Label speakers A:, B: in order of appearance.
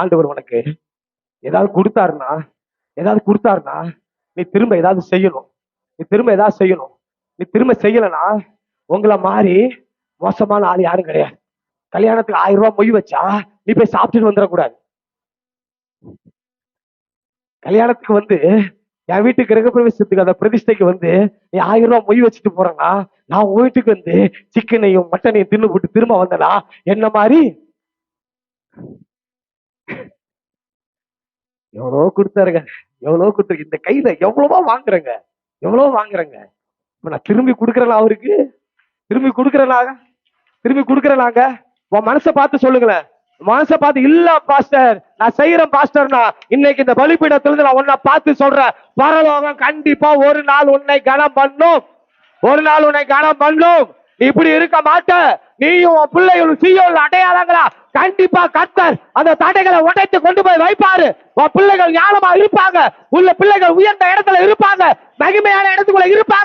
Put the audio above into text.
A: ஆண்டவர் உனக்கு ஏதாவது கொடுத்தாருன்னா நீ திரும்ப ஏதாவது செய்யணும். நீ திரும்ப செய்யலனா உங்களை மாதிரி மோசமான ஆள் யாரும் கிடையாது. கல்யாணத்துக்கு 1000 ரூபாய் மொய் வச்சா நீ போய் சாப்பிட்டுட்டு வந்துடக்கூடாது. கல்யாணத்துக்கு என் வீட்டுக்கு கிரகப்பிரவேசத்துக்கு அந்த பிரதிஷ்டைக்கு நீ 1000 ரூபாய் மொய் வச்சுட்டு போறேன்னா நான் உன் வீட்டுக்கு சிக்கனையும் மட்டனையும் தின்னு போட்டு திரும்ப வந்தனா என்ன மாதிரி எவ்வளவு கொடுத்தாருங்க. இந்த கையில எவ்வளவோ வாங்குறேங்க. இப்ப நான் திரும்பி கொடுக்கறேனாங்க. உன் மனசை பார்த்து சொல்லுங்களேன். மனசை பார்த்து இல்ல பாஸ்டர் நான் செய்யறேன் பாஸ்டர்னா இன்னைக்கு இந்த பலிபீடத்துல நான் உன்னை பார்த்து சொல்றேன், பரலோகம் கண்டிப்பா ஒரு நாள் உன்னை கனம் பண்ணும். இப்படி இருக்க மாட்ட. நீயும் உன் பிள்ளைகளும் சீயோல அடையாளங்களா கண்டிப்பா கர்த்தர் அந்த தடைகளை உடைத்து கொண்டு போய் வைப்பாரு. உன் பிள்ளைகள் ஞானமா இருப்பாங்க. உள்ள பிள்ளைகள் உயர்ந்த இடத்துல இருப்பாங்க. மகிமையான இடத்துக்குள்ள இருப்பாங்க.